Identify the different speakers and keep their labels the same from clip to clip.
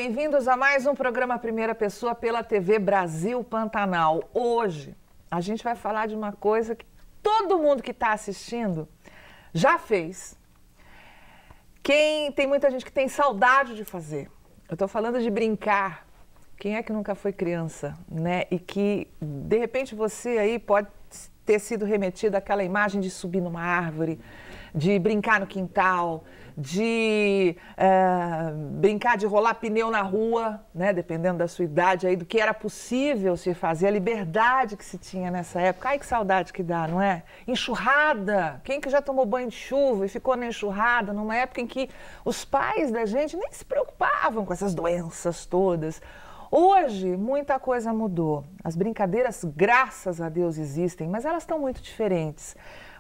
Speaker 1: bem-vindos a mais um programa Primeira Pessoa pela TV Brasil Pantanal. Hoje a gente vai falar de uma coisa que todo mundo que está assistindo já fez. Tem muita gente que tem saudade de fazer. Eu estou falando de brincar. Quem é que nunca foi criança, né? E que, de repente, você aí pode ter sido remetido àquela imagem de subir numa árvore, de brincar no quintal, de brincar de rolar pneu na rua, né? Dependendo da sua idade aí, do que era possível se fazer, a liberdade que se tinha nessa época. Ai, que saudade que dá, não é? Enxurrada. Quem que já tomou banho de chuva e ficou na enxurrada, numa época em que os pais da gente nem se preocupavam com essas doenças todas. Hoje, muita coisa mudou. As brincadeiras, graças a Deus, existem, mas elas estão muito diferentes.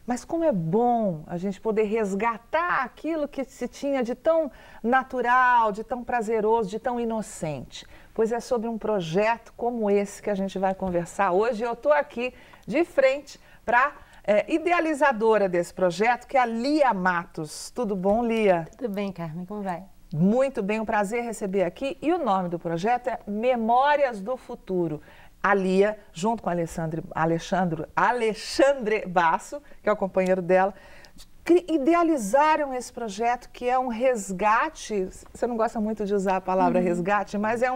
Speaker 1: Mas como é bom a gente poder resgatar aquilo que se tinha de tão natural, de tão prazeroso, de tão inocente. Pois é sobre um projeto como esse que a gente vai conversar hoje. Eu estou aqui de frente para a idealizadora desse projeto, que é a Lia Matos. Tudo bom, Lia?
Speaker 2: Tudo bem, Carmen. Como vai?
Speaker 1: Muito bem, um prazer receber aqui. E o nome do projeto é Memórias do Futuro. A Lia, junto com Alexandre Basso, que é o companheiro dela, idealizaram esse projeto que é um resgate. Você não gosta muito de usar a palavra resgate, mas é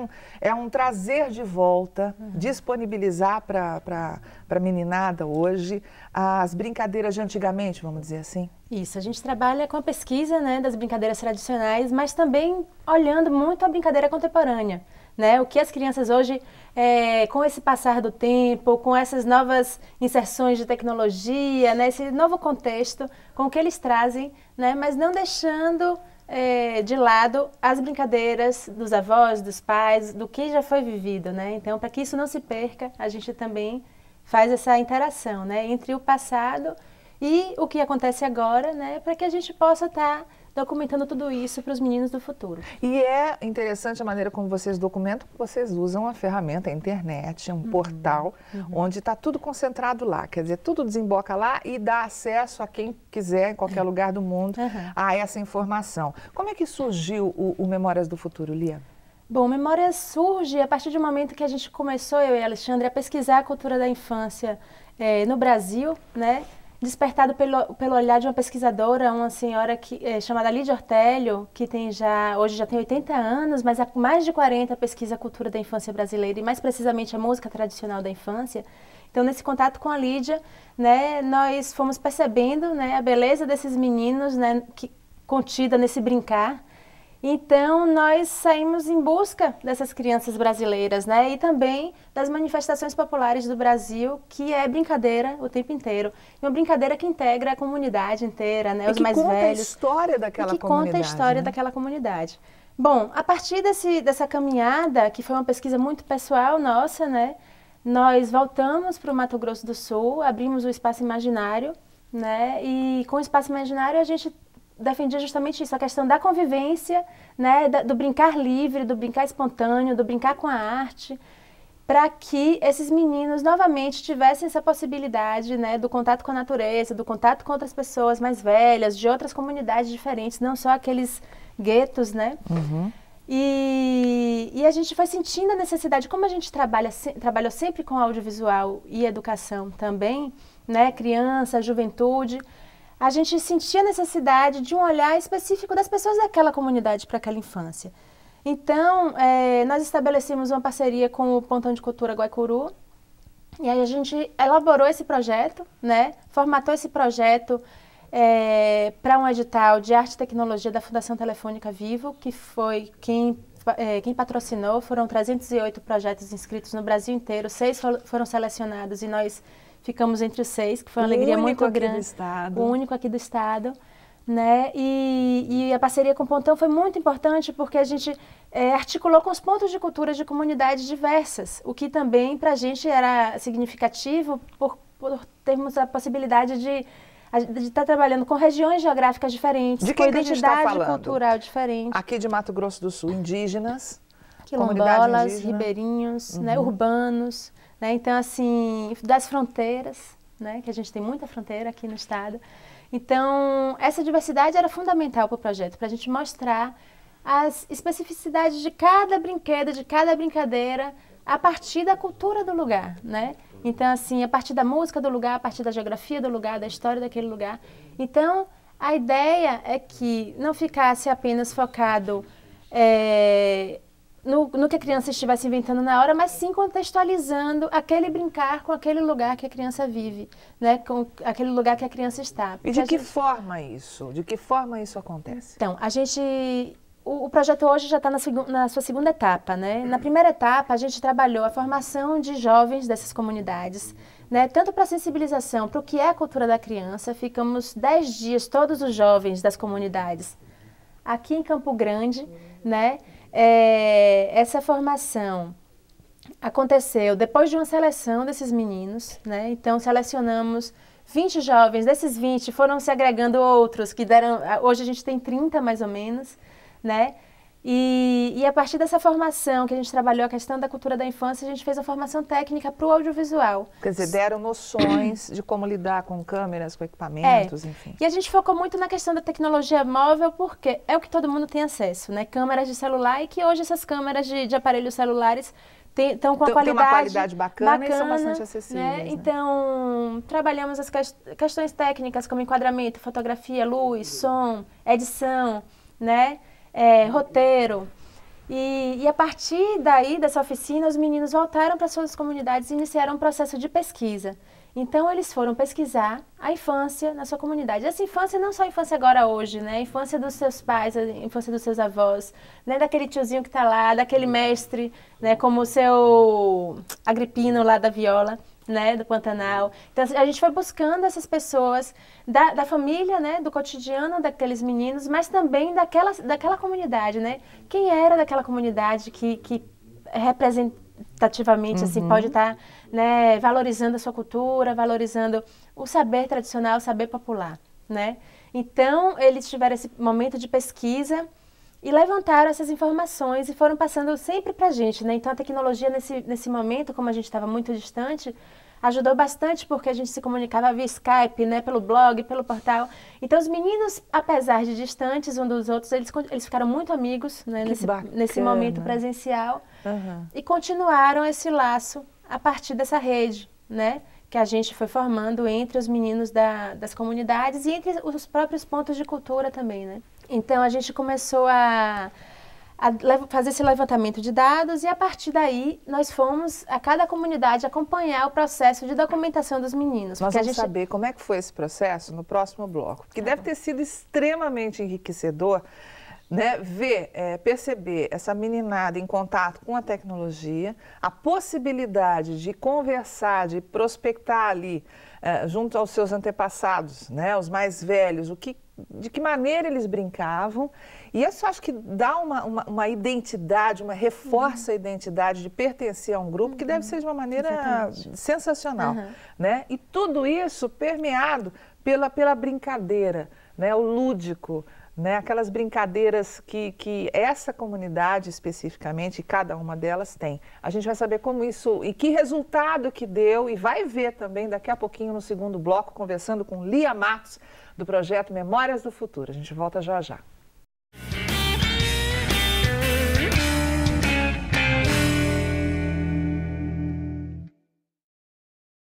Speaker 1: um trazer de volta, disponibilizar para a meninada hoje as brincadeiras de antigamente, vamos dizer assim.
Speaker 2: Isso, a gente trabalha com a pesquisa, né, das brincadeiras tradicionais, mas também olhando muito a brincadeira contemporânea. Né? O que as crianças hoje, com esse passar do tempo, com essas novas inserções de tecnologia, né, esse novo contexto, com o que eles trazem, né, mas não deixando de lado as brincadeiras dos avós, dos pais, do que já foi vivido. Né? Então, para que isso não se perca, a gente também faz essa interação, né, entre o passado e o que acontece agora, né, para que a gente possa estar documentando tudo isso para os meninos do futuro.
Speaker 1: E é interessante a maneira como vocês documentam, vocês usam a ferramenta, a internet, um portal, onde está tudo concentrado lá. Quer dizer, tudo desemboca lá e dá acesso a quem quiser, em qualquer lugar do mundo, a essa informação. Como é que surgiu o Memórias do Futuro, Lia?
Speaker 2: Bom, Memórias surge a partir do momento que a gente começou, eu e a Alexandre, a pesquisar a cultura da infância no Brasil, né? Despertado pelo olhar de uma pesquisadora, uma senhora chamada Lídia Ortélio, que hoje já tem 80 anos, mas há mais de 40 pesquisa a cultura da infância brasileira e mais precisamente a música tradicional da infância. Então, nesse contato com a Lídia, né, nós fomos percebendo, né, a beleza desses meninos, né, contida nesse brincar. Então, nós saímos em busca dessas crianças brasileiras, né? E também das manifestações populares do Brasil, que é brincadeira o tempo inteiro. E uma brincadeira que integra a comunidade inteira, né? Os mais velhos.
Speaker 1: Que conta a história daquela comunidade.
Speaker 2: Que conta a história daquela comunidade. Bom, a partir dessa caminhada, que foi uma pesquisa muito pessoal nossa, né? Nós voltamos para o Mato Grosso do Sul, abrimos o Espaço Imaginário, né? E com o Espaço Imaginário a gente defendia justamente isso, a questão da convivência, né, do brincar livre, do brincar espontâneo, do brincar com a arte, para que esses meninos novamente tivessem essa possibilidade, né, do contato com a natureza, do contato com outras pessoas mais velhas, de outras comunidades diferentes, não só aqueles guetos, né? E a gente foi sentindo a necessidade, como a gente trabalhou sempre com audiovisual e educação também, né, criança, juventude, a gente sentia a necessidade de um olhar específico das pessoas daquela comunidade para aquela infância. Então, nós estabelecemos uma parceria com o Pontão de Cultura Guaicuru, e aí a gente elaborou esse projeto, né, formatou esse projeto para um edital de arte e tecnologia da Fundação Telefônica Vivo, que foi quem patrocinou. Foram 308 projetos inscritos no Brasil inteiro, 6 foram selecionados e nós ficamos entre os 6, que foi uma alegria muito grande. O único aqui do estado, né? E a parceria com o Pontão foi muito importante porque a gente articulou com os pontos de cultura de comunidades diversas, o que também para a gente era significativo por termos a possibilidade de estar trabalhando com regiões geográficas diferentes, com identidade cultural diferente.
Speaker 1: Aqui de Mato Grosso do Sul, indígenas,
Speaker 2: quilombolas, ribeirinhos, né, urbanos. Né? Então, assim, das fronteiras, né? Que a gente tem muita fronteira aqui no estado. Então, essa diversidade era fundamental para o projeto, para a gente mostrar as especificidades de cada brinquedo, de cada brincadeira, a partir da cultura do lugar, né? Então, assim, a partir da música do lugar, a partir da geografia do lugar, da história daquele lugar. Então, a ideia é que não ficasse apenas focado no que a criança estivesse inventando na hora, mas sim contextualizando aquele brincar com aquele lugar que a criança vive, né? Com aquele lugar que a criança está.
Speaker 1: E de que forma isso? De que forma isso acontece?
Speaker 2: Então, o projeto hoje já está na sua segunda etapa, né? Na primeira etapa, a gente trabalhou a formação de jovens dessas comunidades, né? Tanto para sensibilização para o que é a cultura da criança. Ficamos 10 dias, todos os jovens das comunidades, aqui em Campo Grande, né? Essa formação aconteceu depois de uma seleção desses meninos, né? Então, selecionamos 20 jovens. Desses 20, foram se agregando outros, que deram... Hoje a gente tem 30, mais ou menos, né? E a partir dessa formação que a gente trabalhou a questão da cultura da infância, a gente fez a formação técnica para o audiovisual.
Speaker 1: Quer dizer, deram noções de como lidar com câmeras, com equipamentos, enfim.
Speaker 2: E a gente focou muito na questão da tecnologia móvel, porque é o que todo mundo tem acesso, né? Câmeras de celular, e que hoje essas câmeras de aparelhos celulares estão com
Speaker 1: uma qualidade bacana e são bastante acessíveis.
Speaker 2: Né?
Speaker 1: Né?
Speaker 2: Então, trabalhamos as questões técnicas como enquadramento, fotografia, luz, som, edição, né? Roteiro. E a partir daí, dessa oficina, os meninos voltaram para suas comunidades e iniciaram um processo de pesquisa. Então, eles foram pesquisar a infância na sua comunidade. Essa infância não só a infância agora hoje, né? A infância dos seus pais, a infância dos seus avós, né? Daquele tiozinho que está lá, daquele mestre, né? Como o seu Agripino lá da viola, né? Do Pantanal. Então, a gente foi buscando essas pessoas da família, né? Do cotidiano daqueles meninos, mas também daquela comunidade, né? Quem era daquela comunidade que representativamente assim, pode estar, né, valorizando a sua cultura, valorizando o saber tradicional, o saber popular, né? Então, eles tiveram esse momento de pesquisa e levantaram essas informações e foram passando sempre para a gente, né? Então, a tecnologia nesse momento, como a gente estava muito distante, ajudou bastante porque a gente se comunicava via Skype, né? Pelo blog, pelo portal. Então, os meninos, apesar de distantes um dos outros, eles ficaram muito amigos, né? Nesse momento presencial. E continuaram esse laço a partir dessa rede, né? Que a gente foi formando entre os meninos das comunidades e entre os próprios pontos de cultura também, né? Então, a gente começou a fazer esse levantamento de dados e, a partir daí, nós fomos a cada comunidade acompanhar o processo de documentação dos meninos.
Speaker 1: Nós vamos saber como é que foi esse processo no próximo bloco, porque deve ter sido extremamente enriquecedor, né, perceber essa meninada em contato com a tecnologia, a possibilidade de conversar, de prospectar ali, junto aos seus antepassados, né, os mais velhos, de que maneira eles brincavam. E isso acho que dá uma identidade, reforça a identidade de pertencer a um grupo, que deve ser de uma maneira sensacional. Né? E tudo isso permeado pela brincadeira, né, o lúdico, né, aquelas brincadeiras que essa comunidade especificamente, cada uma delas tem. A gente vai saber como isso e que resultado que deu, e vai ver também daqui a pouquinho no segundo bloco, conversando com Lia Matos, do projeto Memórias do Futuro. A gente volta já já.